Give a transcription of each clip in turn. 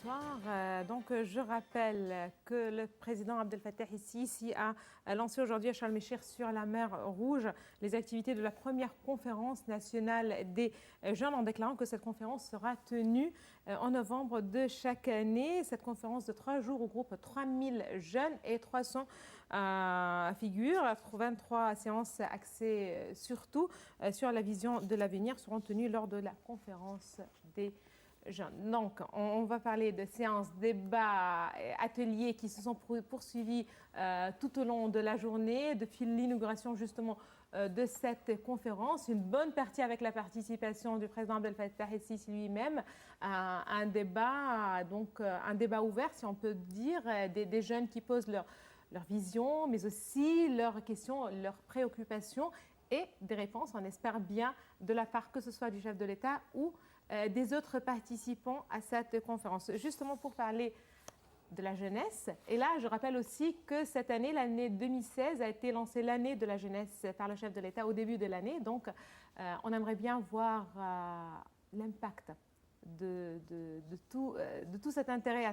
bonsoir. Je rappelle que le président Abdel Fattah el-Sisi a lancé aujourd'hui à Sharm el-Cheikh sur la mer Rouge les activités de la première conférence nationale des jeunes en déclarant que cette conférence sera tenue en novembre de chaque année. Cette conférence de 3 jours regroupe 3000 jeunes et 300 figures. 23 séances axées surtout sur la vision de l'avenir seront tenues lors de la conférence des jeunes. Donc, on va parler de séances, débats, ateliers qui se sont poursuivis tout au long de la journée, depuis l'inauguration justement de cette conférence. Une bonne partie avec la participation du président Abdel Fattah el-Sisi lui-même. Un débat ouvert, si on peut dire, des jeunes qui posent leur vision, mais aussi leurs questions, leurs préoccupations et des réponses, on espère bien, de la part que ce soit du chef de l'État ou des autres participants à cette conférence. Justement pour parler de la jeunesse. Et là, je rappelle aussi que cette année, l'année 2016, a été lancée l'année de la jeunesse par le chef de l'État au début de l'année. Donc, on aimerait bien voir l'impact de tout cet intérêt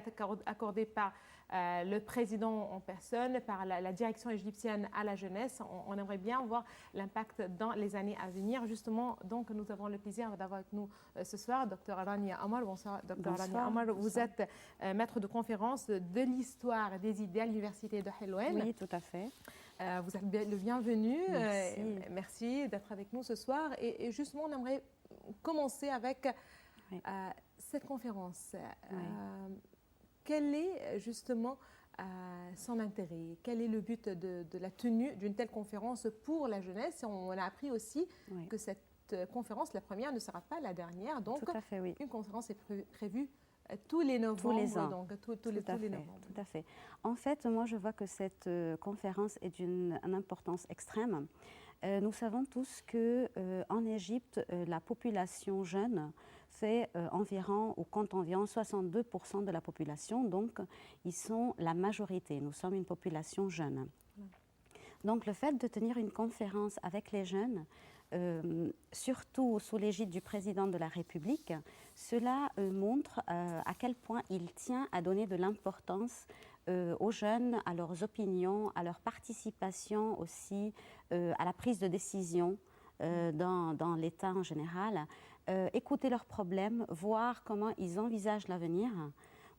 accordé par le président en personne, par la direction égyptienne à la jeunesse. On aimerait bien voir l'impact dans les années à venir. Justement, donc, nous avons le plaisir d'avoir avec nous ce soir Dr Rania Amar. Bonsoir, Dr Rania Amar. Vous êtes maître de conférence de l'histoire des idées à l'université de Hellouin. Oui, tout à fait. Vous êtes le bienvenu. Merci, merci d'être avec nous ce soir. Et justement, on aimerait commencer avec cette conférence. Quel est justement son intérêt? Quel est le but de la tenue d'une telle conférence pour la jeunesse? Et on a appris aussi que cette conférence, la première, ne sera pas la dernière. Donc, tout à fait, oui. Une conférence est prévue tous les novembre. Tous les ans. Donc, tous les novembre. Tout à fait. En fait, moi, je vois que cette conférence est d'une importance extrême. Nous savons tous qu'en Égypte, la population jeune fait compte environ 62% de la population. Donc, ils sont la majorité. Nous sommes une population jeune. Donc, le fait de tenir une conférence avec les jeunes, surtout sous l'égide du président de la République, cela montre à quel point il tient à donner de l'importance aux jeunes, à leurs opinions, à leur participation aussi, à la prise de décision dans l'État en général, écouter leurs problèmes, voir comment ils envisagent l'avenir.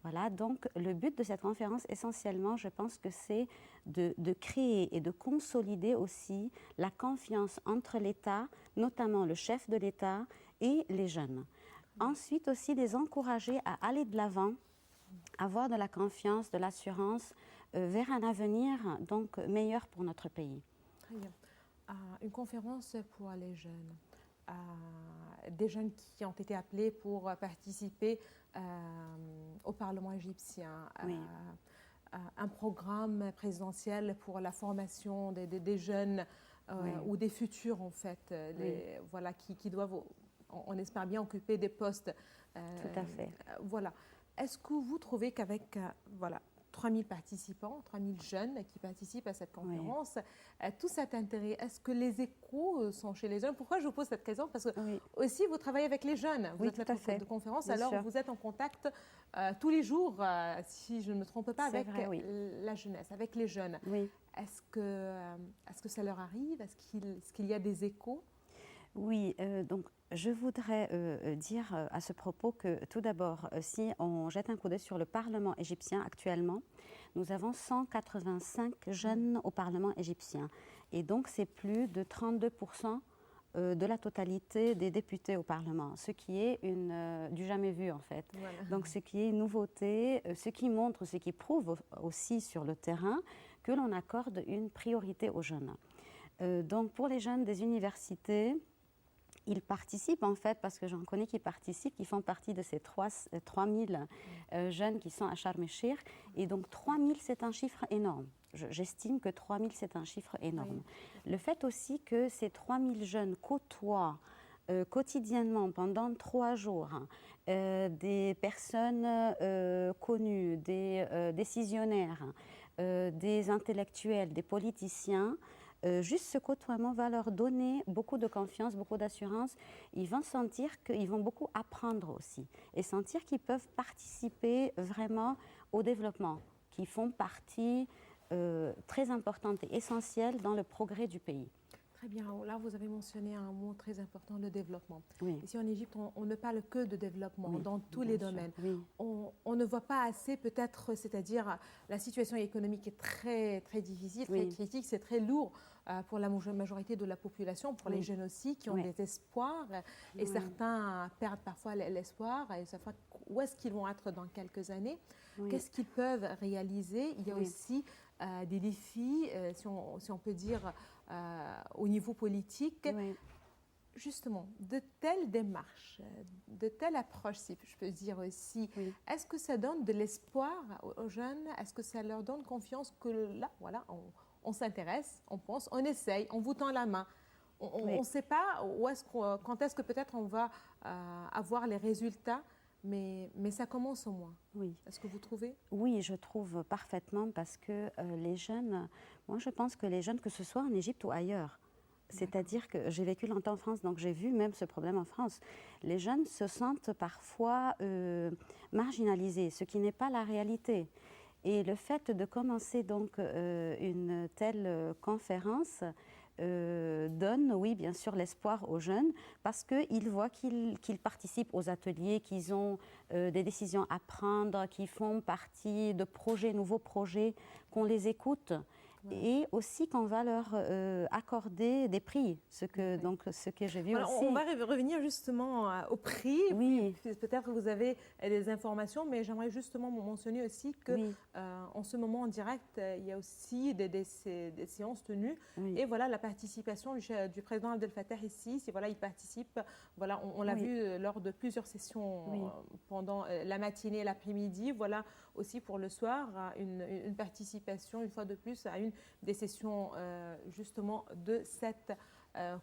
Voilà, donc le but de cette conférence, essentiellement, je pense que c'est de créer et de consolider aussi la confiance entre l'État, notamment le chef de l'État et les jeunes. Ensuite aussi, les encourager à aller de l'avant, avoir de la confiance, de l'assurance vers un avenir donc meilleur pour notre pays. Très bien. Une conférence pour les jeunes. Des jeunes qui ont été appelés pour participer au Parlement égyptien, oui. Un programme présidentiel pour la formation des jeunes ou des futurs en fait, voilà, qui doivent, on espère bien, occuper des postes. Tout à fait. Voilà. Est-ce que vous trouvez qu'avec 3000 participants, 3000 jeunes qui participent à cette conférence, tout cet intérêt, est-ce que les échos sont chez les jeunes? Pourquoi je vous pose cette question? Parce que aussi vous travaillez avec les jeunes, vous êtes maître de conférence, bien alors sûr. Vous êtes en contact tous les jours, si je ne me trompe pas, avec la jeunesse, avec les jeunes. Oui. Est-ce que ça leur arrive? Est-ce qu'il y a des échos? Oui, donc je voudrais dire à ce propos que tout d'abord, si on jette un coup d'œil sur le Parlement égyptien actuellement, nous avons 185 jeunes au Parlement égyptien. Et donc c'est plus de 32% de la totalité des députés au Parlement, ce qui est du jamais vu en fait. Voilà. Donc ce qui est une nouveauté, ce qui prouve aussi sur le terrain que l'on accorde une priorité aux jeunes. Donc pour les jeunes des universités, ils participent en fait, parce que j'en connais qui participent, qui font partie de ces 3000 jeunes qui sont à Sharm el-Cheikh. Et donc 3000, c'est un chiffre énorme. J'estime que 3000, c'est un chiffre énorme. Oui. Le fait aussi que ces 3000 jeunes côtoient quotidiennement, pendant 3 jours, des personnes connues, des décisionnaires, des intellectuels, des politiciens, juste ce côtoiement va leur donner beaucoup de confiance, beaucoup d'assurance. Ils vont sentir qu'ils vont beaucoup apprendre aussi et sentir qu'ils peuvent participer vraiment au développement, qu'ils font partie très importante et essentielle dans le progrès du pays. Très bien. Là, vous avez mentionné un mot très important, le développement. Oui. Ici en Égypte, on ne parle que de développement dans tous les domaines. Oui. On ne voit pas assez peut-être, c'est-à-dire la situation économique est très, très difficile, très critique, c'est très lourd pour la majorité de la population, pour les jeunes aussi qui ont des espoirs et certains perdent parfois l'espoir et savoir où est-ce qu'ils vont être dans quelques années, qu'est-ce qu'ils peuvent réaliser. Il y a aussi des défis, si on peut dire, au niveau politique. Justement, de telles démarches, de telles approches, si je peux dire aussi, est-ce que ça donne de l'espoir aux jeunes? Est-ce que ça leur donne confiance que là, voilà, on s'intéresse, on pense, on essaye, on vous tend la main? On ne sait pas quand est-ce que peut-être on va avoir les résultats, mais ça commence au moins. Oui. Est-ce que vous trouvez? Oui, je trouve parfaitement parce que les jeunes, moi je pense que les jeunes, que ce soit en Égypte ou ailleurs, c'est-à-dire que j'ai vécu longtemps en France, donc j'ai vu même ce problème en France. Les jeunes se sentent parfois marginalisés, ce qui n'est pas la réalité. Et le fait de commencer donc une telle conférence donne, oui, bien sûr, l'espoir aux jeunes parce qu'ils voient qu'ils participent aux ateliers, qu'ils ont des décisions à prendre, qu'ils font partie de projets, nouveaux projets, qu'on les écoute. Et aussi qu'on va leur accorder des prix, ce que j'ai vu aussi. On va revenir justement au prix. Oui. Peut-être que vous avez des informations, mais j'aimerais justement mentionner aussi que en ce moment en direct, il y a aussi des séances tenues. Et voilà la participation du président Abdel Fattah ici. Voilà, il participe. Voilà, on l'a vu lors de plusieurs sessions pendant la matinée et l'après-midi. Voilà aussi pour le soir, une participation une fois de plus à une des sessions justement de cette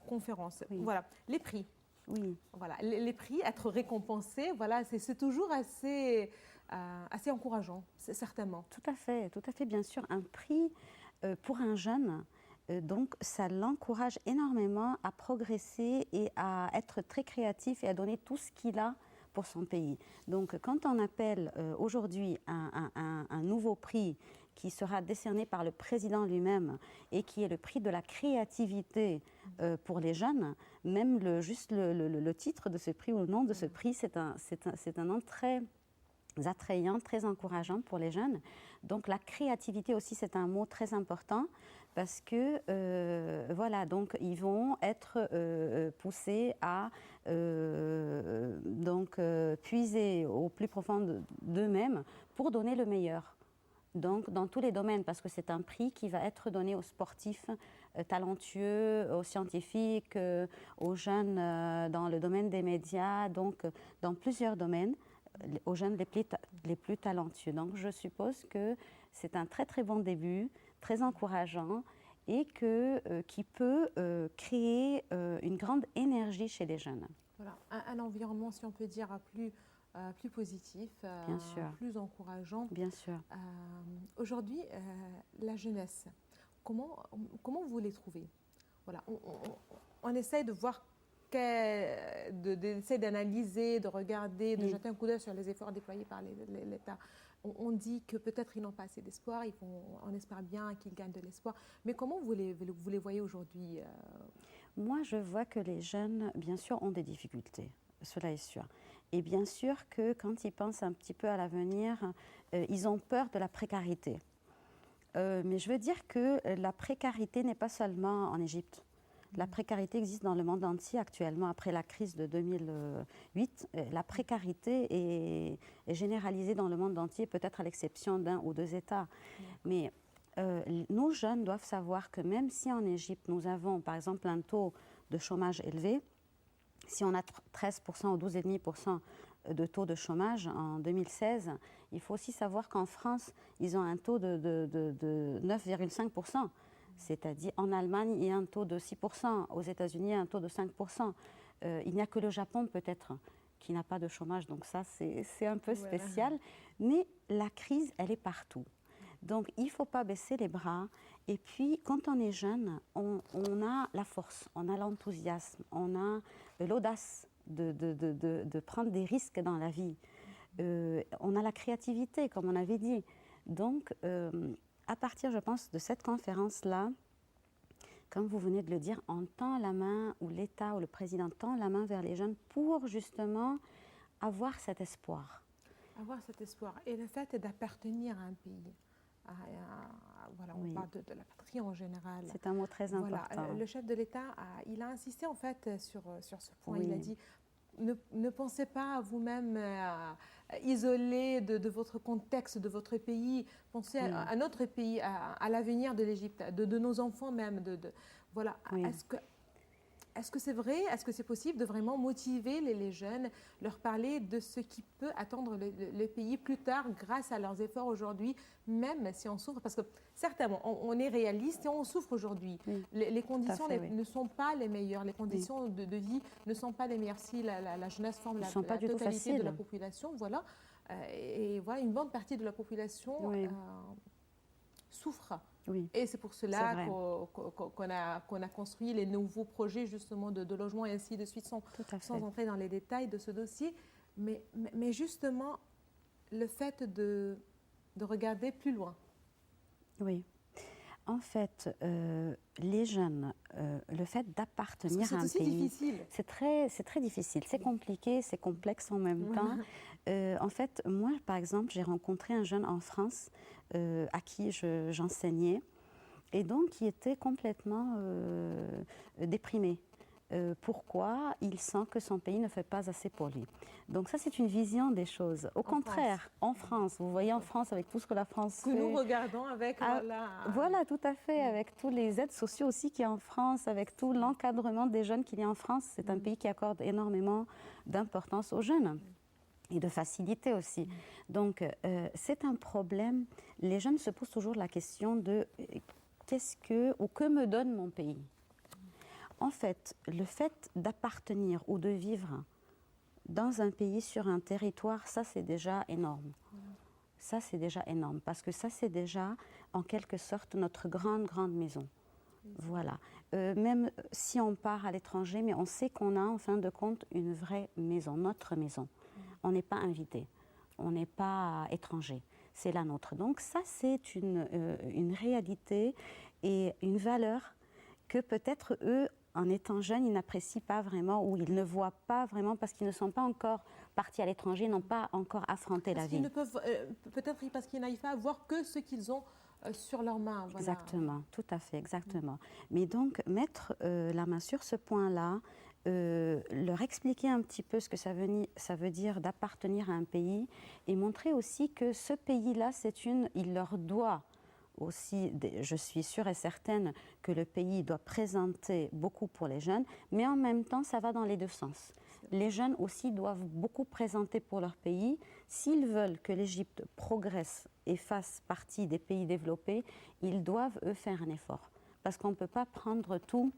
conférence. Voilà, les prix. Oui. Voilà, les prix, être récompensés, voilà, c'est toujours assez encourageant, certainement. Tout à fait, bien sûr. Un prix pour un jeune, donc ça l'encourage énormément à progresser et à être très créatif et à donner tout ce qu'il a pour son pays. Donc quand on appelle aujourd'hui un nouveau prix qui sera décerné par le président lui-même et qui est le prix de la créativité pour les jeunes, même juste le titre de ce prix ou le nom de ce prix, c'est un nom très attrayant, très encourageant pour les jeunes. Donc la créativité aussi, c'est un mot très important parce que voilà, donc ils vont être poussés à puiser au plus profond d'eux-mêmes pour donner le meilleur. Donc dans tous les domaines, parce que c'est un prix qui va être donné aux sportifs talentueux, aux scientifiques, aux jeunes dans le domaine des médias, donc dans plusieurs domaines, aux jeunes les plus talentueux. Donc je suppose que c'est un très très bon début, très encourageant et qui peut créer une grande énergie chez les jeunes. Voilà, un environnement, si on peut dire, plus positif, bien sûr, plus encourageant. Bien sûr. Aujourd'hui, la jeunesse, comment vous les trouvez? Voilà, on essaye de voir, d'essayer d'analyser, de regarder, de jeter un coup d'œil sur les efforts déployés par l'État. On dit que peut-être ils n'ont pas assez d'espoir, on espère bien qu'ils gagnent de l'espoir. Mais comment vous les voyez aujourd'hui? Moi, je vois que les jeunes, bien sûr, ont des difficultés. Cela est sûr. Et bien sûr que quand ils pensent un petit peu à l'avenir, ils ont peur de la précarité. Mais je veux dire que la précarité n'est pas seulement en Égypte. La précarité existe dans le monde entier actuellement. Après la crise de 2008, la précarité est généralisée dans le monde entier, peut-être à l'exception d'un ou deux États. Mais nos jeunes doivent savoir que même si en Égypte, nous avons par exemple un taux de chômage élevé, si on a 13% ou 12,5% de taux de chômage en 2016, il faut aussi savoir qu'en France, ils ont un taux de 9,5%. C'est-à-dire en Allemagne, il y a un taux de 6%, aux États-Unis, il y a un taux de 5%. Il n'y a que le Japon peut-être qui n'a pas de chômage, donc ça c'est un peu spécial. Mais la crise, elle est partout. Donc, il ne faut pas baisser les bras. Et puis, quand on est jeune, on a la force, on a l'enthousiasme, on a l'audace de prendre des risques dans la vie. On a la créativité, comme on avait dit. Donc, à partir, je pense, de cette conférence-là, comme vous venez de le dire, on tend la main, ou l'État ou le président tend la main vers les jeunes pour justement avoir cet espoir. Avoir cet espoir. Et le fait d'appartenir à un pays. Voilà, on parle de la patrie en général. C'est un mot très important. Voilà, le chef de l'État, il a insisté en fait sur ce point. Oui. Il a dit, ne pensez pas à vous-même isolé de votre contexte, de votre pays. Pensez à notre pays, à l'avenir de l'Égypte, de nos enfants même. Voilà. Oui. Est-ce que c'est vrai? Est-ce que c'est possible de vraiment motiver les jeunes, leur parler de ce qui peut attendre le pays plus tard grâce à leurs efforts aujourd'hui, même si on souffre? Parce que certainement, on est réaliste et on souffre aujourd'hui. Oui, les conditions ne sont pas les meilleures. Les conditions de vie ne sont pas les meilleures. Si la jeunesse forme la totalité de la population, voilà. Et voilà, une bonne partie de la population souffre. Oui, et c'est pour cela qu'on a construit les nouveaux projets justement de logement et ainsi de suite, sans entrer dans les détails de ce dossier. Mais justement, le fait de regarder plus loin. Oui. En fait, les jeunes, le fait d'appartenir à un pays, c'est très difficile, c'est compliqué, c'est complexe en même temps. En fait, moi, par exemple, j'ai rencontré un jeune en France à qui j'enseignais et donc qui était complètement déprimé. Pourquoi? Il sent que son pays ne fait pas assez pour lui. Donc ça, c'est une vision des choses. Au contraire, en France, vous voyez en France, avec tout ce que la France fait... Que nous regardons avec... Voilà, tout à fait, avec tous les aides sociaux aussi qu'il y a en France, avec tout l'encadrement des jeunes qu'il y a en France. C'est un pays qui accorde énormément d'importance aux jeunes et de facilité aussi. Donc, c'est un problème. Les jeunes se posent toujours la question de qu'est-ce que ou que me donne mon pays? En fait, le fait d'appartenir ou de vivre dans un pays, sur un territoire, ça c'est déjà énorme. Ça c'est déjà énorme parce que ça c'est déjà en quelque sorte notre grande maison. Voilà. Même si on part à l'étranger, mais on sait qu'on a en fin de compte une vraie maison, notre maison. On n'est pas invité, on n'est pas étranger, c'est la nôtre. Donc ça c'est une réalité et une valeur que peut-être eux, en étant jeunes, ils n'apprécient pas vraiment ou ils ne voient pas vraiment parce qu'ils ne sont pas encore partis à l'étranger, n'ont pas encore affronté la vie. Ils ne peuvent, peut-être parce qu'ils n'arrivent pas à voir que ce qu'ils ont sur leurs mains. Voilà. Exactement, tout à fait, exactement. Mais donc, mettre la main sur ce point-là, leur expliquer un petit peu ce que ça veut dire d'appartenir à un pays et montrer aussi que ce pays-là, il leur doit aussi, je suis sûre et certaine que le pays doit présenter beaucoup pour les jeunes, mais en même temps, ça va dans les deux sens. Les jeunes aussi doivent beaucoup présenter pour leur pays. S'ils veulent que l'Égypte progresse et fasse partie des pays développés, ils doivent, eux, faire un effort. Parce qu'on ne peut pas prendre tout,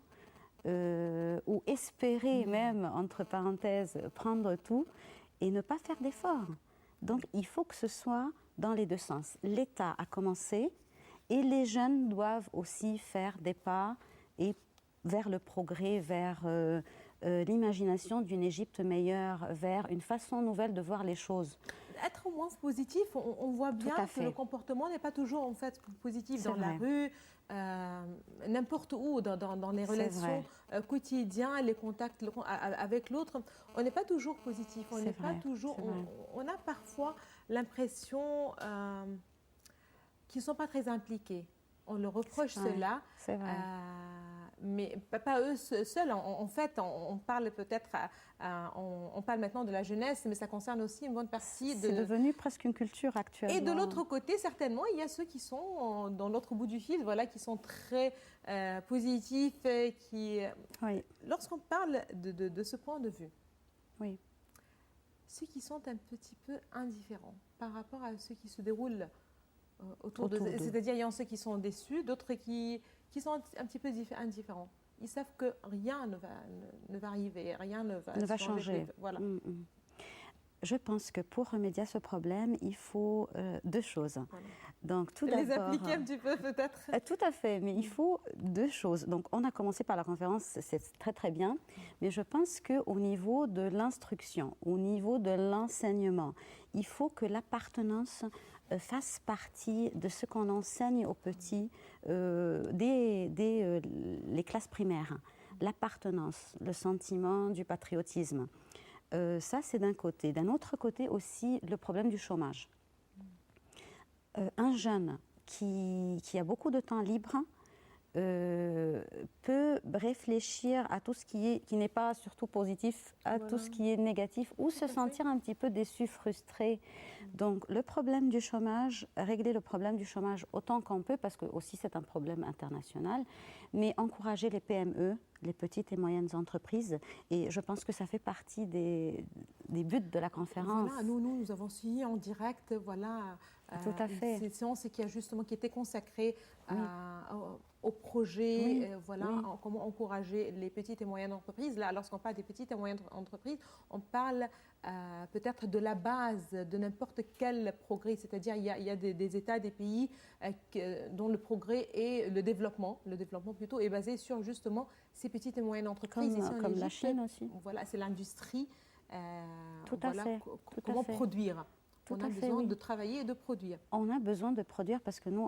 ou espérer même, entre parenthèses, prendre tout et ne pas faire d'efforts. Donc, il faut que ce soit dans les deux sens. L'État a commencé, et les jeunes doivent aussi faire des pas vers le progrès, vers l'imagination d'une Égypte meilleure, vers une façon nouvelle de voir les choses. Être moins positif, on voit bien que le comportement n'est pas toujours en fait positif dans la rue, n'importe où, dans les relations quotidiennes, les contacts avec l'autre. On n'est pas toujours positif, on n'est pas toujours. On a parfois l'impression qui ne sont pas très impliqués. On leur reproche cela, mais pas eux seuls. En fait, on parle peut-être, on parle maintenant de la jeunesse, mais ça concerne aussi une bonne partie de... C'est devenu presque une culture actuellement. Et de l'autre côté, certainement, il y a ceux qui sont dans l'autre bout du fil, voilà, qui sont très positifs, qui... Lorsqu'on parle de ce point de vue, ceux qui sont un petit peu indifférents par rapport à ce qui se déroule autour d'eux. C'est-à-dire, il y en a ceux qui sont déçus, d'autres qui sont un petit peu indifférents. Ils savent que rien ne va arriver, rien ne va changer. Voilà. Je pense que pour remédier à ce problème, il faut deux choses. Voilà. Donc, tout Les d'abord, appliquer un petit peu peut-être. tout à fait, mais il faut deux choses. Donc, on a commencé par la conférence, c'est très très bien, mais je pense qu'au niveau de l'instruction, au niveau de l'enseignement, il faut que l'appartenance fasse partie de ce qu'on enseigne aux petits dès les classes primaires. L'appartenance, le sentiment du patriotisme. Ça, c'est d'un côté. D'un autre côté aussi, le problème du chômage. Un jeune qui a beaucoup de temps libre peut réfléchir à tout ce qui n'est pas surtout positif, à tout ce qui est négatif, ou se sentir un petit peu déçu, frustré. Donc le problème du chômage, régler le problème du chômage autant qu'on peut, parce que aussi c'est un problème international, mais encourager les PME, les petites et moyennes entreprises, et je pense que ça fait partie des buts de la conférence. Voilà, nous avons suivi en direct, voilà, tout à fait. cette séance qui était consacrée au projet, comment encourager les petites et moyennes entreprises. Là, lorsqu'on parle des petites et moyennes entreprises, on parle peut-être de la base de n'importe quel progrès, c'est-à-dire il y a des États, des pays dont le progrès et le développement plutôt est basé sur justement ces petites et moyennes entreprises. Comme la Chine aussi. Voilà, c'est l'industrie. Tout à fait. Comment produire. On a besoin de travailler et de produire. On a besoin de produire parce que nous,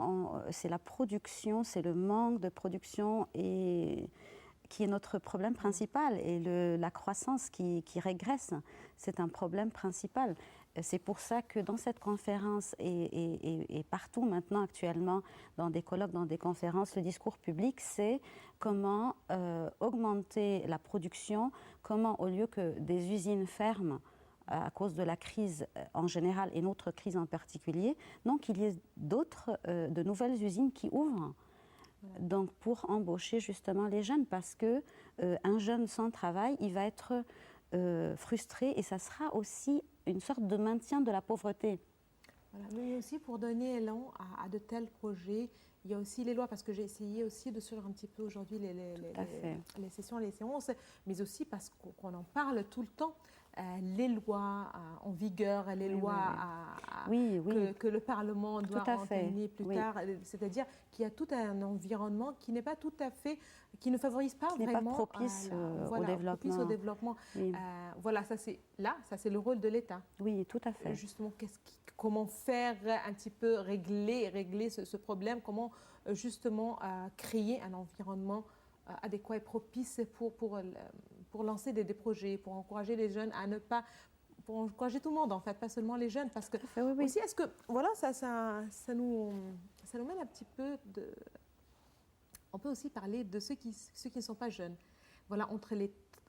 c'est la production, c'est le manque de production qui est notre problème principal. Et la croissance qui régresse, c'est un problème principal. C'est pour ça que dans cette conférence et partout maintenant actuellement, dans des colloques, dans des conférences, le discours public, c'est comment augmenter la production, comment au lieu que des usines ferment, à cause de la crise en général et notre crise en particulier, donc qu'il y ait de nouvelles usines qui ouvrent. Donc pour embaucher justement les jeunes, parce que un jeune sans travail, il va être frustré et ça sera aussi une sorte de maintien de la pauvreté. Voilà. Mais aussi pour donner élan à de tels projets, il y a aussi les lois, parce que j'ai essayé aussi de suivre un petit peu aujourd'hui les sessions, les séances, mais aussi parce qu'on en parle tout le temps. Les lois en vigueur, les lois que le Parlement doit entériner plus tard. C'est-à-dire qu'il y a tout un environnement qui n'est pas tout à fait, qui ne favorise pas vraiment propice au développement. Oui. Voilà, ça c'est le rôle de l'État. Oui, tout à fait. Justement, comment faire un petit peu régler ce problème, comment justement créer un environnement adéquat et propice pour lancer des projets, pour encourager les jeunes à ne pas, pour encourager tout le monde en fait, pas seulement les jeunes, parce que aussi est-ce que voilà ça nous mène un petit peu de, on peut aussi parler de ceux qui ne sont pas jeunes, voilà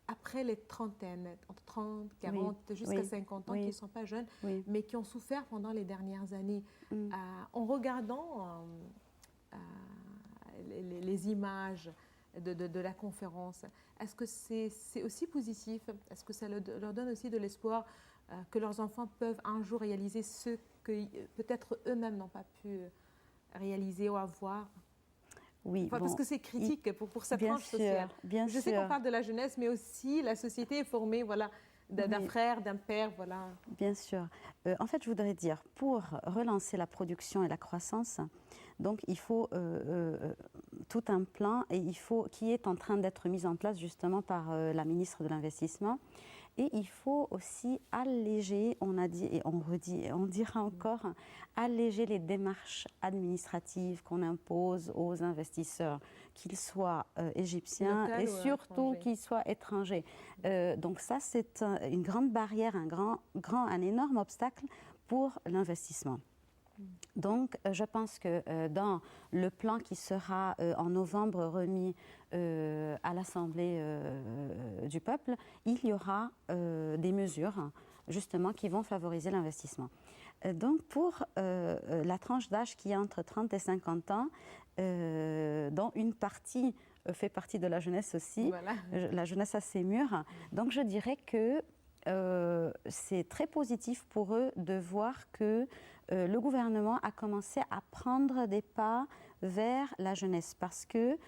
après les trentaines, entre 30, 40 jusqu'à 50 ans, qui ne sont pas jeunes, mais qui ont souffert pendant les dernières années. En regardant les images de la conférence, est-ce que c'est aussi positif? Est-ce que ça leur donne aussi de l'espoir que leurs enfants peuvent un jour réaliser ce que peut-être eux-mêmes n'ont pas pu réaliser ou avoir? Oui, parce que c'est critique pour cette tranche sociale. Je sais qu'on parle de la jeunesse, mais aussi la société est formée d'un frère, d'un père. Voilà. Bien sûr. En fait, je voudrais dire, pour relancer la production et la croissance, donc il faut tout un plan qui est en train d'être mis en place justement par la ministre de l'Investissement. Et il faut aussi alléger, on a dit et on redit et on dira encore, alléger les démarches administratives qu'on impose aux investisseurs, qu'ils soient égyptiens et surtout qu'ils soient étrangers. Donc ça, c'est une grande barrière, un énorme obstacle pour l'investissement. Donc, je pense que dans le plan qui sera en novembre remis à l'Assemblée du peuple, il y aura des mesures justement qui vont favoriser l'investissement. Donc, pour la tranche d'âge qui est entre 30 et 50 ans, dont une partie fait partie de la jeunesse aussi, la jeunesse assez mûre, donc je dirais que c'est très positif pour eux de voir que le gouvernement a commencé à prendre des pas vers la jeunesse parce qu'ils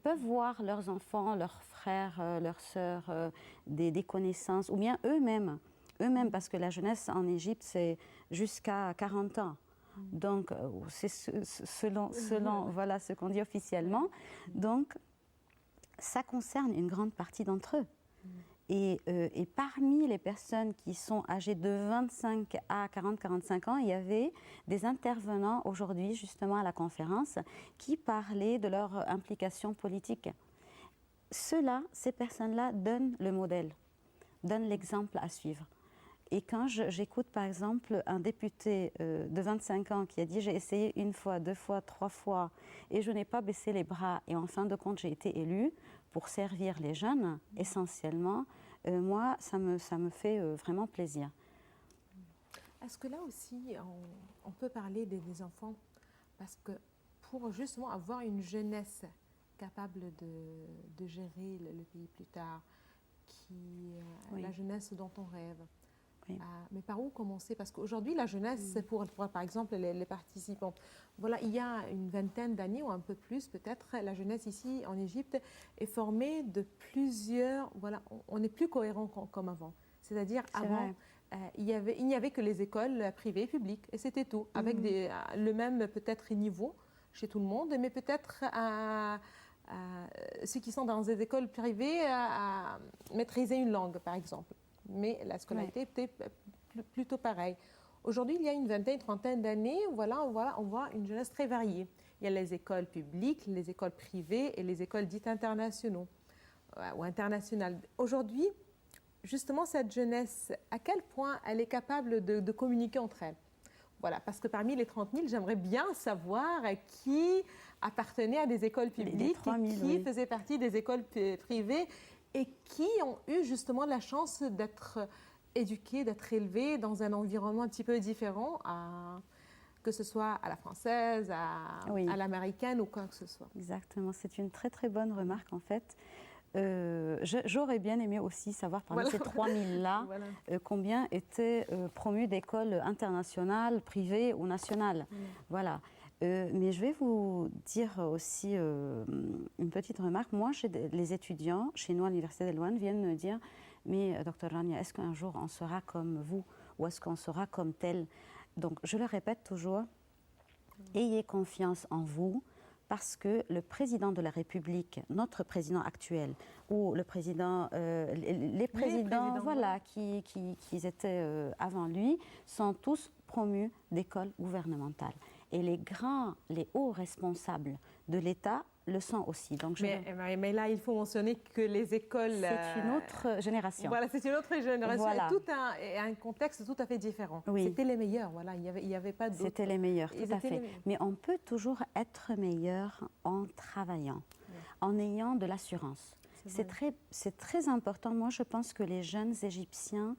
peuvent voir leurs enfants, leurs frères, leurs sœurs, des connaissances ou bien eux-mêmes eux-mêmes, parce que la jeunesse en Égypte, c'est jusqu'à 40 ans. Donc, c'est selon voilà, ce qu'on dit officiellement. Donc, ça concerne une grande partie d'entre eux. Et parmi les personnes qui sont âgées de 25 à 40-45 ans, il y avait des intervenants aujourd'hui, justement, à la conférence, qui parlaient de leur implication politique. Ces personnes-là donnent le modèle, donnent l'exemple à suivre. Et quand j'écoute, par exemple, un député de 25 ans qui a dit « j'ai essayé une fois, deux fois, trois fois et je n'ai pas baissé les bras et en fin de compte, j'ai été élu », pour servir les jeunes, essentiellement, moi, ça me fait vraiment plaisir. Est-ce que là aussi, on peut parler des enfants? Parce que pour justement avoir une jeunesse capable de gérer le pays plus tard, la jeunesse dont on rêve, mais par où commencer? Parce qu'aujourd'hui, la jeunesse, pour par exemple les participants, voilà, il y a une vingtaine d'années ou un peu plus peut-être, la jeunesse ici en Égypte est formée de plusieurs, voilà, on n'est plus cohérent comme avant. C'est-à-dire avant, il n'y avait que les écoles privées et publiques et c'était tout, avec le même peut-être niveau chez tout le monde, mais peut-être ceux qui sont dans des écoles privées à maîtriser une langue, par exemple. Mais la scolarité était plutôt pareille. Aujourd'hui, il y a une vingtaine, trentaine d'années, voilà, on voit une jeunesse très variée. Il y a les écoles publiques, les écoles privées et les écoles dites internationaux ou internationales. Aujourd'hui, justement, cette jeunesse, à quel point elle est capable de communiquer entre elles? Voilà, parce que parmi les 30 000, j'aimerais bien savoir qui appartenait à des écoles publiques, 3 000, qui faisait partie des écoles privées et qui ont eu justement la chance d'être éduqués, d'être élevés dans un environnement un petit peu différent, que ce soit à la française, à l'américaine ou quoi que ce soit. Exactement, c'est une très très bonne remarque en fait. J'aurais bien aimé aussi savoir parmi ces 3 000-là, combien étaient promus d'écoles internationales, privées ou nationales. Voilà. Mais je vais vous dire aussi une petite remarque. Moi, les étudiants chez nous à l'Université d'Elouane viennent me dire « Mais Dr Rania, est-ce qu'un jour on sera comme vous ou est-ce qu'on sera comme tel ?» Donc, je le répète toujours, ayez confiance en vous parce que le président de la République, notre président actuel, ou le président, les présidents voilà, qui étaient avant lui, sont tous promus d'écoles gouvernementales. Et les hauts responsables de l'État le sont aussi. Donc mais là, il faut mentionner que les écoles... C'est une autre génération. Voilà, c'est une autre génération voilà. Et un contexte tout à fait différent. C'était les meilleurs, voilà, il n'y avait pas d'autres. C'était les meilleurs, tout à fait. Mais on peut toujours être meilleur en travaillant, en ayant de l'assurance. C'est très important. Moi, je pense que les jeunes Égyptiens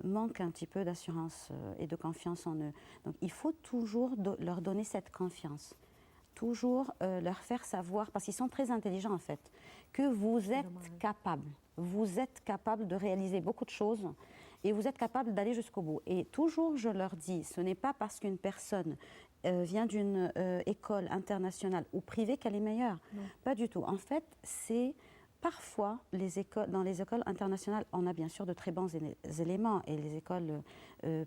manquent un petit peu d'assurance et de confiance en eux. Donc, il faut toujours leur donner cette confiance. Toujours leur faire savoir, parce qu'ils sont très intelligents en fait, que vous êtes capable. Vous êtes capable de réaliser beaucoup de choses et vous êtes capable d'aller jusqu'au bout. Et toujours, je leur dis, ce n'est pas parce qu'une personne vient d'une école internationale ou privée qu'elle est meilleure. Non. Pas du tout. En fait, c'est... Parfois, dans les écoles internationales, on a bien sûr de très bons éléments et les écoles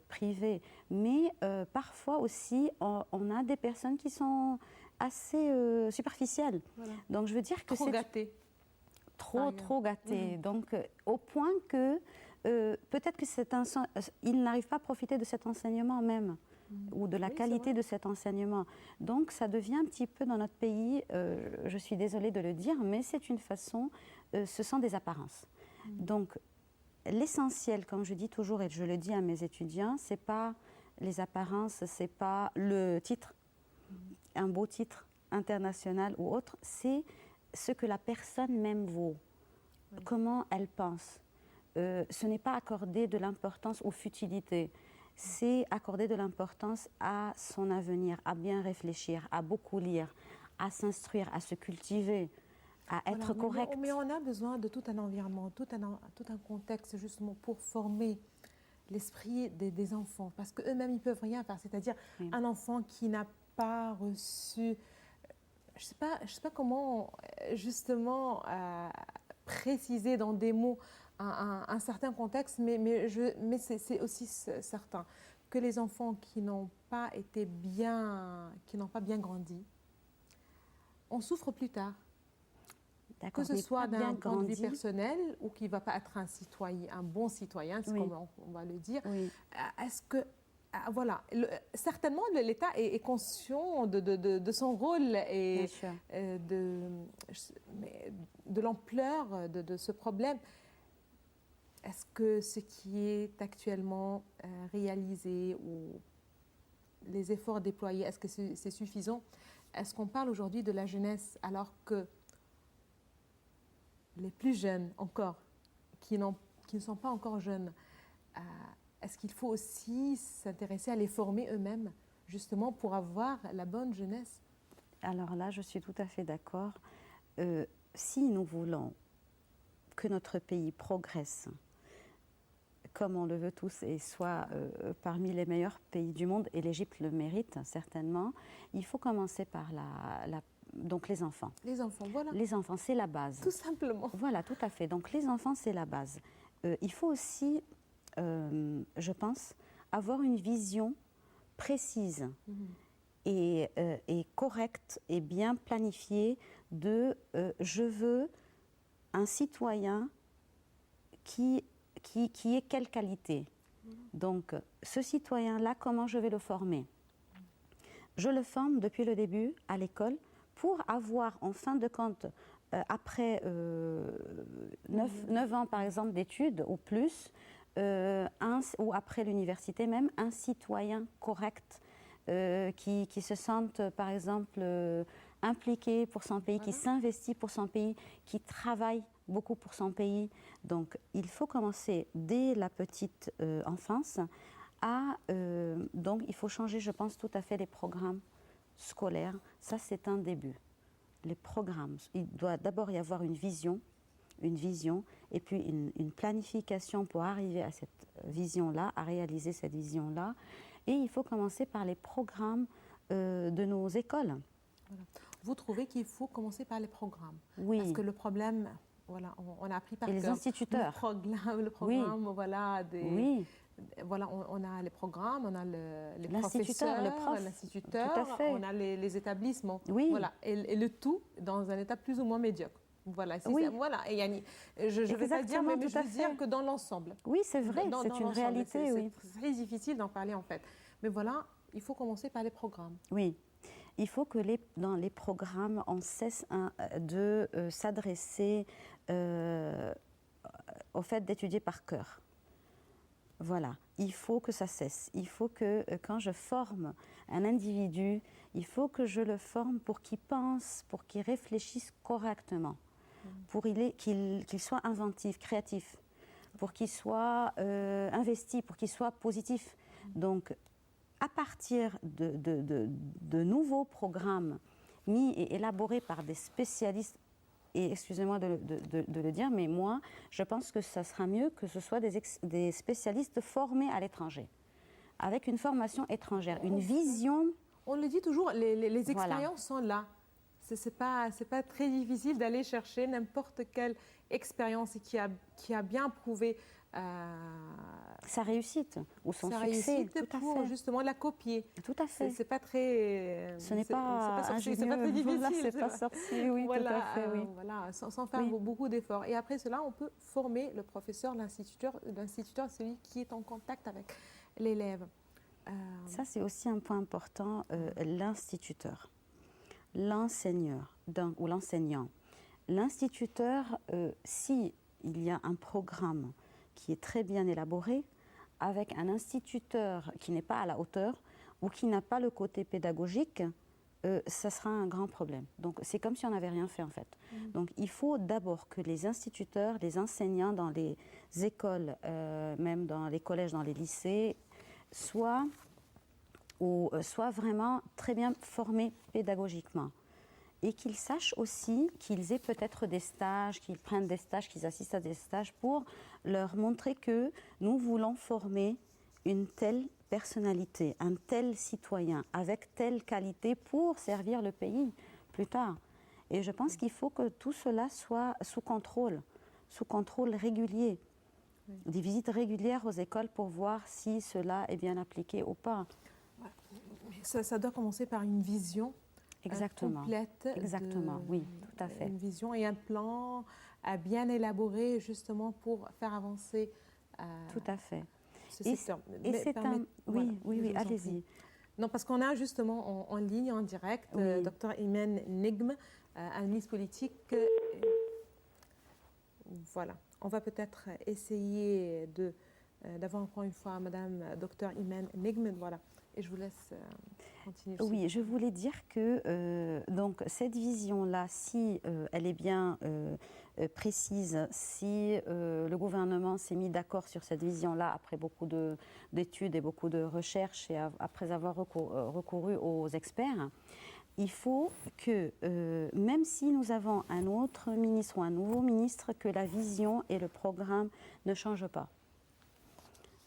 privées, mais parfois aussi, on a des personnes qui sont assez superficielles. Voilà. Donc, je veux dire que trop gâtées. Trop gâtées. Donc, au point que peut-être qu'ils n'arrivent pas à profiter de cet enseignement même. Ou de la qualité de cet enseignement. Donc, ça devient un petit peu dans notre pays, je suis désolée de le dire, mais c'est une façon, ce sont des apparences. Donc, l'essentiel, comme je dis toujours et je le dis à mes étudiants, ce n'est pas les apparences, ce n'est pas le titre, un beau titre international ou autre, c'est ce que la personne même vaut, comment elle pense. Ce n'est pas accorder de l'importance aux futilités. C'est accorder de l'importance à son avenir, à bien réfléchir, à beaucoup lire, à s'instruire, à se cultiver, à être correct. Mais on a besoin de tout un environnement, tout un contexte justement pour former l'esprit des enfants, parce qu'eux-mêmes, ils ne peuvent rien faire. C'est-à-dire un enfant qui n'a pas reçu, je ne sais pas comment justement préciser dans des mots, un certain contexte, mais c'est aussi certain que les enfants qui n'ont pas bien grandi, on souffre plus tard. Que ce soit d'un point de vue personnel ou qui ne va pas être un bon citoyen, c'est comme on va le dire. Oui. Est-ce que, voilà, certainement l'État est conscient de son rôle et de l'ampleur de ce problème. Est-ce que ce qui est actuellement réalisé ou les efforts déployés, est-ce que c'est suffisant? Est-ce qu'on parle aujourd'hui de la jeunesse alors que les plus jeunes encore, qui ne sont pas encore jeunes, est-ce qu'il faut aussi s'intéresser à les former eux-mêmes, justement pour avoir la bonne jeunesse? Alors là, je suis tout à fait d'accord. Si nous voulons que notre pays progresse, comme on le veut tous, et soit parmi les meilleurs pays du monde, et l'Égypte le mérite certainement, il faut commencer par donc les enfants. Les enfants, voilà. Les enfants, c'est la base. Tout simplement. Voilà, tout à fait. Donc les enfants, c'est la base. Il faut aussi, je pense, avoir une vision précise et correcte et bien planifiée de je veux un citoyen qui ait quelle qualité. Donc ce citoyen-là, comment je vais le former? Je le forme depuis le début à l'école pour avoir, en fin de compte, après 9 ans, par exemple, d'études ou plus, ou après l'université même, un citoyen correct qui se sente, par exemple, impliqué pour son pays, qui s'investit pour son pays, qui travaille beaucoup pour son pays. Donc, il faut commencer dès la petite enfance donc, il faut changer, je pense, tout à fait les programmes scolaires. Ça, c'est un début. Les programmes, il doit d'abord y avoir une vision, et puis une planification pour arriver à cette vision-là, à réaliser cette vision-là. Et il faut commencer par les programmes de nos écoles. Voilà. Vous trouvez qu'il faut commencer par les programmes? Oui. Parce que le problème, voilà, on a appris par cœur. Et les instituteurs. Le programme, voilà, voilà, on a les programmes, on a les professeurs, l'instituteur, on a les établissements. Oui. Voilà, et le tout dans un état plus ou moins médiocre. Voilà, voilà. Et Yanni, je ne vais pas dire, mais je veux dire que dans l'ensemble. Oui, c'est vrai, c'est une réalité. C'est très difficile d'en parler en fait. Mais voilà, il faut commencer par les programmes. Oui. Il faut que dans les programmes, on cesse de s'adresser au fait d'étudier par cœur. Voilà, il faut que ça cesse. Il faut que quand je forme un individu, il faut que je le forme pour qu'il pense, pour qu'il réfléchisse correctement, pour qu'il soit inventif, créatif, pour qu'il soit investi, pour qu'il soit positif. Donc, à partir de nouveaux programmes mis et élaborés par des spécialistes, et excusez-moi de le dire, mais moi, je pense que ça sera mieux que ce soit des spécialistes formés à l'étranger, avec une formation étrangère, une vision. On le dit toujours, les expériences sont là. C'est pas très difficile d'aller chercher n'importe quelle expérience qui a bien prouvé sa réussite ou son succès, tout pour justement la copier. Tout à fait. C'est pas très. Ce n'est pas ingénieux. C'est pas très difficile. C'est pas sorcier, oui, voilà, tout à fait, oui. Voilà, sans faire beaucoup d'efforts. Et après cela, on peut former le professeur, l'instituteur, celui qui est en contact avec l'élève. Ça, c'est aussi un point important, l'instituteur, l'enseigneur ou l'enseignant. L'instituteur, si il y a un programme qui est très bien élaboré, avec un instituteur qui n'est pas à la hauteur ou qui n'a pas le côté pédagogique, ça sera un grand problème. Donc c'est comme si on n'avait rien fait en fait. Donc il faut d'abord que les instituteurs, les enseignants dans les écoles, même dans les collèges, dans les lycées, soient vraiment très bien formés pédagogiquement. Et qu'ils sachent aussi qu'ils aient peut-être des stages, qu'ils prennent des stages, qu'ils assistent à des stages pour leur montrer que nous voulons former une telle personnalité, un tel citoyen, avec telle qualité pour servir le pays plus tard. Et je pense qu'il faut que tout cela soit sous contrôle régulier. des visites régulières aux écoles pour voir si cela est bien appliqué ou pas. Ça doit commencer par une vision complète. Exactement, oui, tout à fait. Une vision et un plan bien élaboré justement pour faire avancer tout à fait. ce secteur. Et c'est oui, allez-y. Non, parce qu'on a justement en ligne, en direct, Dr Imen Negm, analyste politique. Voilà, on va peut-être essayer d'avoir encore une fois Madame Dr Imen Negm. Voilà, et je vous laisse continuer. Oui, je voulais dire que donc cette vision-là, si elle est bien précise, si le gouvernement s'est mis d'accord sur cette vision-là après beaucoup d'études et beaucoup de recherches et après avoir recouru aux experts, il faut que, même si nous avons un autre ministre ou un nouveau ministre, que la vision et le programme ne changent pas.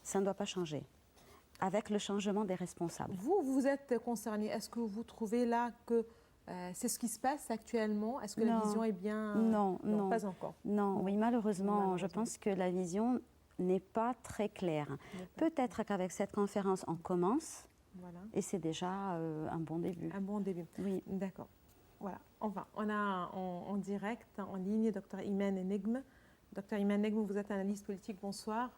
Ça ne doit pas changer. Avec le changement des responsables. Vous êtes concerné. Est-ce que vous trouvez là que c'est ce qui se passe actuellement? Est-ce que la vision est bien... Non, pas encore. Non, oui, malheureusement, je pense que la vision n'est pas très claire. Peut-être qu'avec cette conférence, on commence, et c'est déjà un bon début. Un bon début. Oui. D'accord. Voilà. Enfin, on a en direct, en ligne, Dr Imen Negm. Dr Imen Negm, vous êtes analyste politique. Bonsoir.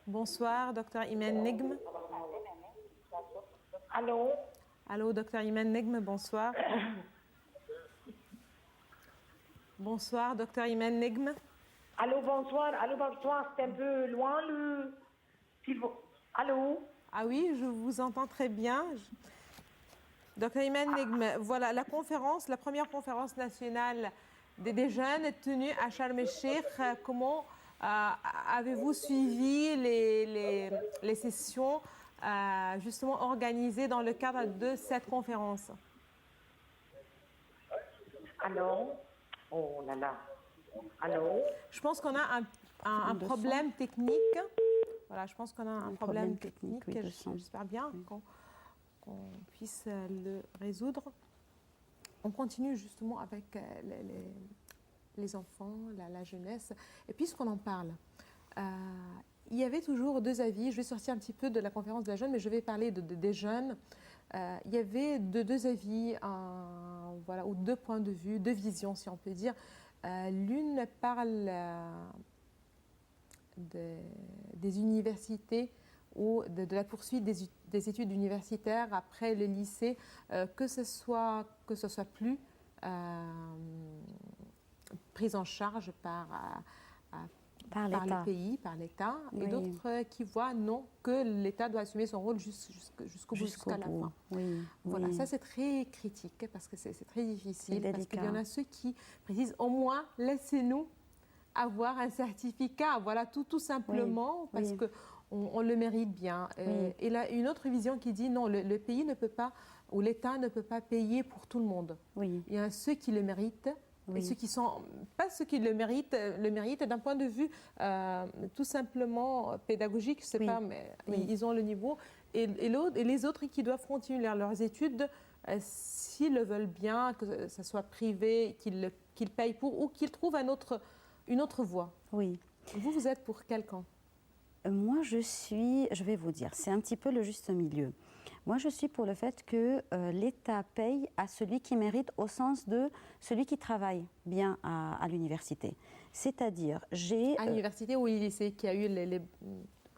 Bonsoir, Dr Imen Negm. Allô? Allô, Dr Imen Negm, bonsoir. Bonsoir, Dr Imen Negm. Allô, bonsoir. Allô, bonsoir. C'est un peu loin le... Allô? Ah oui, je vous entends très bien. Dr Imen Negm, voilà, la première conférence nationale des jeunes est tenue à Sharm el-Sheikh. Comment avez-vous suivi les sessions justement organisées dans le cadre de cette conférence? Allô? Oh là là. Allô? Je pense qu'on a un problème technique. Voilà, je pense qu'on a un problème technique. Oui, j'espère bien qu'on puisse le résoudre. On continue justement avec les enfants, la jeunesse. Et puisqu'on en parle, il y avait toujours deux avis. Je vais sortir un petit peu de la conférence de la jeune, mais je vais parler des jeunes. Il y avait deux avis, voilà, ou deux points de vue, deux visions, si on peut dire. L'une parle des universités ou de la poursuite des études universitaires après le lycée, que ce soit plus prise en charge par le pays, par l'État, et d'autres qui voient non, que l'État doit assumer son rôle jusqu'au bout, jusqu'à la fin. Voilà, ça c'est très critique parce que c'est très difficile, parce qu'il y en a ceux qui précisent au moins laissez-nous avoir un certificat, voilà, tout simplement, parce qu'on le mérite bien. Et là, une autre vision qui dit non, le pays ne peut pas, ou l'État ne peut pas payer pour tout le monde. Il y a ceux qui le méritent, et ceux qui sont pas ceux qui le méritent d'un point de vue tout simplement pédagogique, je sais pas, mais ils ont le niveau. Et les autres qui doivent continuer leurs études, s'ils le veulent bien, que ce soit privé, qu'ils payent pour, ou qu'ils trouvent une autre voie. Oui. Vous êtes pour quel camp? Moi, je vais vous dire, c'est un petit peu le juste milieu. Moi, je suis pour le fait que l'État paye à celui qui mérite, au sens de celui qui travaille bien à l'université. C'est-à-dire, à l'université ou au lycée qui a eu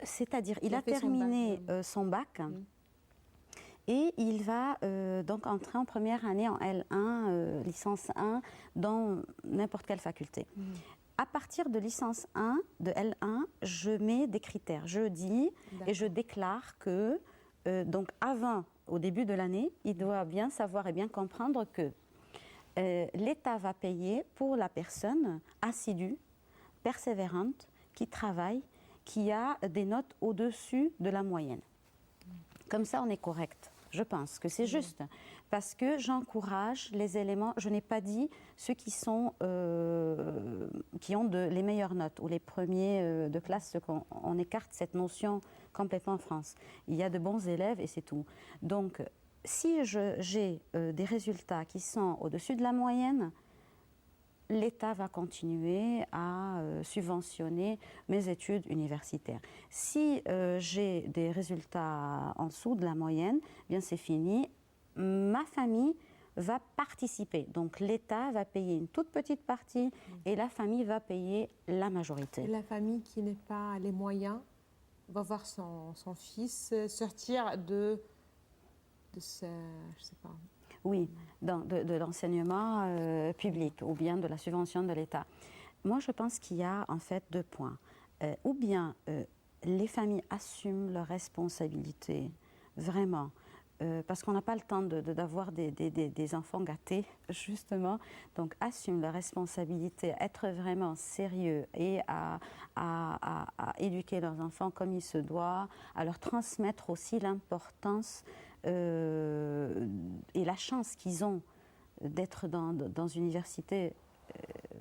c'est-à-dire, il a terminé son bac et il va donc entrer en première année en L1, licence 1, dans n'importe quelle faculté. À partir de licence 1, de L1, je mets des critères. Je dis et je déclare que donc avant, au début de l'année, il doit bien savoir et bien comprendre que l'État va payer pour la personne assidue, persévérante, qui travaille, qui a des notes au-dessus de la moyenne. Comme ça, on est correct. Je pense que c'est juste, parce que j'encourage les éléments. Je n'ai pas dit ceux qui ont les meilleures notes ou les premiers de classe. On écarte cette notion complètement en France. Il y a de bons élèves et c'est tout. Donc, si j'ai des résultats qui sont au-dessus de la moyenne, l'État va continuer à subventionner mes études universitaires. Si j'ai des résultats en dessous de la moyenne, bien c'est fini. Ma famille va participer. Donc l'État va payer une toute petite partie et la famille va payer la majorité. Et la famille qui n'a pas les moyens va voir son fils sortir de ce, je sais pas. Oui, de l'enseignement public ou bien de la subvention de l'État. Moi, je pense qu'il y a en fait deux points. Ou bien les familles assument leurs responsabilités, vraiment, parce qu'on n'a pas le temps d'avoir des enfants gâtés, justement. Donc, assument leurs responsabilités, être vraiment sérieux et à éduquer leurs enfants comme il se doit, à leur transmettre aussi l'importance et la chance qu'ils ont d'être dans une université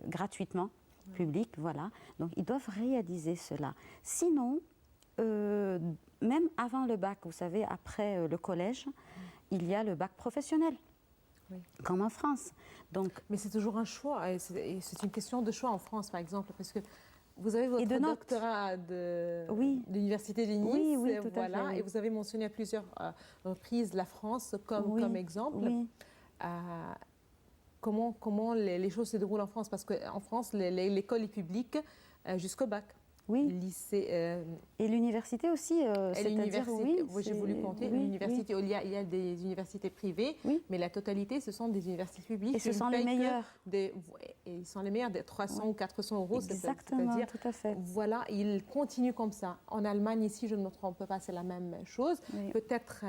gratuitement, publique, voilà. Donc, ils doivent réaliser cela. Sinon, même avant le bac, vous savez, après le collège, il y a le bac professionnel, comme en France. Donc, mais c'est toujours un choix, et c'est une question de choix en France, par exemple, parce que vous avez votre de doctorat de l'Université de Nice, oui, tout voilà, à fait, oui. Et vous avez mentionné à plusieurs reprises la France comme exemple. Oui. Comment les choses se déroulent en France? Parce qu'en France, l'école est publique jusqu'au bac. Oui. Lycée, et l'université aussi, c'est-à-dire, oui, j'ai voulu compter, l'université, il y a des universités privées, mais la totalité, ce sont des universités publiques. Et ce sont les meilleurs. Et ils sont les meilleurs, des 300 ou 400 euros. Exactement, c'est-à-dire, tout à fait. Voilà, ils continuent comme ça. En Allemagne, ici, je ne me trompe pas, c'est la même chose. Oui. Peut-être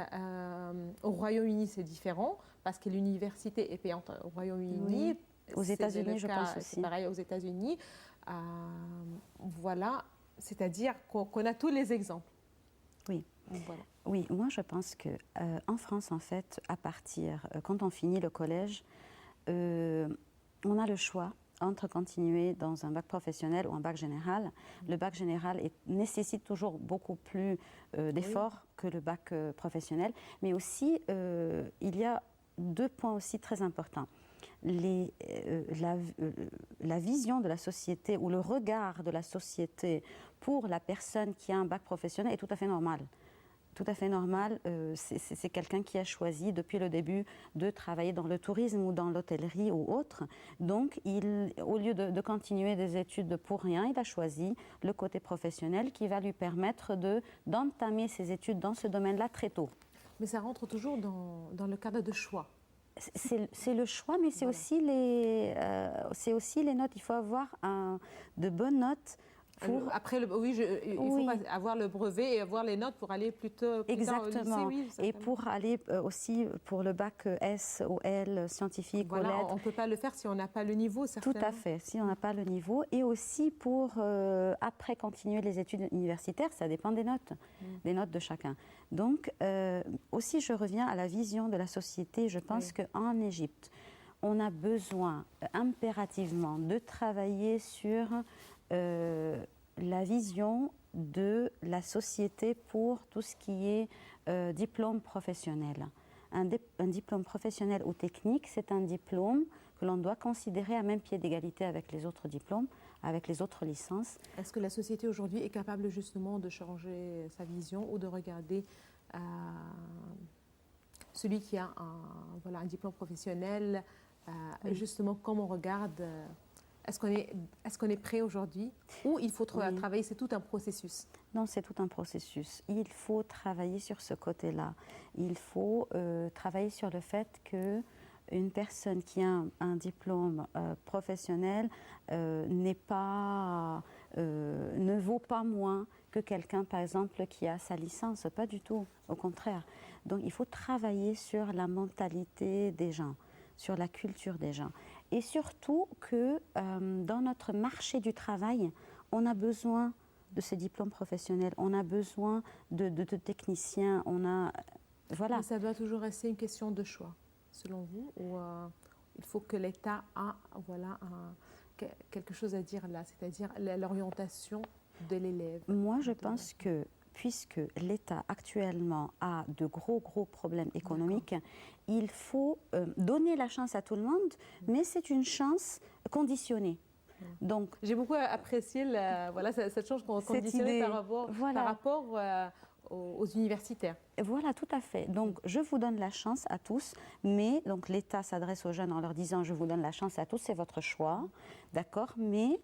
au Royaume-Uni, c'est différent, parce que l'université est payante au Royaume-Uni. Oui. Aux États-Unis, je pense aussi. C'est pareil aux États-Unis. Voilà, c'est-à-dire qu'on a tous les exemples. Oui. Voilà. Oui, moi je pense que en France, en fait, à partir quand on finit le collège, on a le choix entre continuer dans un bac professionnel ou un bac général. Le bac général nécessite toujours beaucoup plus d'efforts que le bac professionnel, mais aussi il y a deux points aussi très importants. La vision de la société ou le regard de la société pour la personne qui a un bac professionnel est tout à fait normal. Tout à fait normal. C'est quelqu'un qui a choisi depuis le début de travailler dans le tourisme ou dans l'hôtellerie ou autre. Donc, au lieu de continuer des études pour rien, il a choisi le côté professionnel qui va lui permettre d'entamer ses études dans ce domaine-là très tôt. Mais ça rentre toujours dans le cadre de choix. C'est le choix, mais c'est aussi les notes. Il faut avoir de bonnes notes. Après, il faut avoir le brevet et avoir les notes pour aller plutôt exactement. Au lycée. Oui, et pour aller aussi pour le bac S ou L, scientifique ou lettres. On ne peut pas le faire si on n'a pas le niveau, certainement. Tout à fait, si on n'a pas le niveau. Et aussi pour, après, continuer les études universitaires, ça dépend des notes de chacun. Donc, aussi, je reviens à la vision de la société. Je pense qu'en Égypte, on a besoin impérativement de travailler sur la vision de la société pour tout ce qui est diplôme professionnel. Un diplôme professionnel ou technique, c'est un diplôme que l'on doit considérer à même pied d'égalité avec les autres diplômes, avec les autres licences. Est-ce que la société aujourd'hui est capable justement de changer sa vision ou de regarder celui qui a un diplôme professionnel, justement comme on regarde est-ce qu'on est prêt aujourd'hui ou il faut travailler, c'est tout un processus? Non, c'est tout un processus. Il faut travailler sur ce côté-là. Il faut travailler sur le fait qu'une personne qui a un diplôme professionnel ne vaut pas moins que quelqu'un, par exemple, qui a sa licence. Pas du tout, au contraire. Donc, il faut travailler sur la mentalité des gens, sur la culture des gens. Et surtout que dans notre marché du travail, on a besoin de ces diplômes professionnels, on a besoin de techniciens, voilà. Mais ça doit toujours rester une question de choix, selon vous, ou il faut que l'État a quelque chose à dire là, c'est-à-dire l'orientation de l'élève? Moi, je pense que puisque l'État actuellement a de gros problèmes économiques, il faut donner la chance à tout le monde, mais c'est une chance conditionnée. Donc, j'ai beaucoup apprécié cette chance conditionnée par rapport aux universitaires. Voilà, tout à fait. Donc, je vous donne la chance à tous, mais donc l'État s'adresse aux jeunes en leur disant « je vous donne la chance à tous, c'est votre choix », d'accord, mais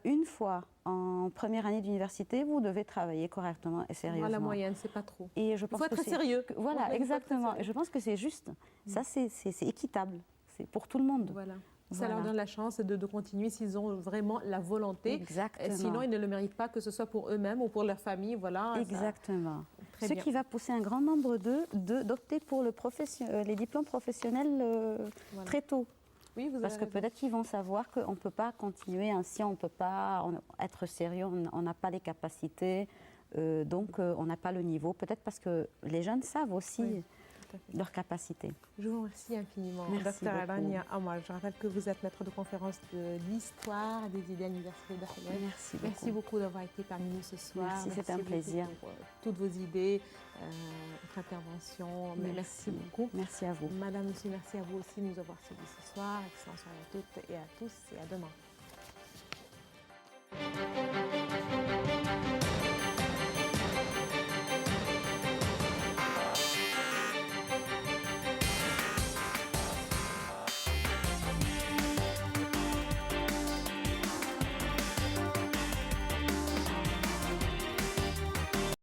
une fois en première année d'université, vous devez travailler correctement et sérieusement. La moyenne, c'est pas trop. Et je pense il faut être sérieux. Voilà, exactement. Et je pense que c'est juste. Ça, c'est équitable. C'est pour tout le monde. Voilà. Ça leur donne la chance de continuer s'ils ont vraiment la volonté. Exactement. Sinon, ils ne le méritent pas, que ce soit pour eux-mêmes ou pour leur famille. Voilà. Exactement. Ce qui va pousser un grand nombre d'eux d'opter pour les diplômes professionnels très tôt. Oui, parce que peut-être qu'ils vont savoir qu'on ne peut pas continuer ainsi, on ne peut pas être sérieux, on n'a pas les capacités, donc on n'a pas le niveau. Peut-être parce que les jeunes savent aussi leurs capacités. Je vous remercie infiniment. Merci Dr. beaucoup. Rania Amar, je rappelle que vous êtes maître de conférence de l'histoire des idées à l'université d'Ahmed. Merci beaucoup. Merci beaucoup d'avoir été parmi nous ce soir. Merci, c'était un plaisir. Pour toutes vos idées, votre intervention. Merci beaucoup. Merci à vous. Madame, monsieur, merci à vous aussi de nous avoir suivis ce soir. Excellente soirée à toutes et à tous et à demain.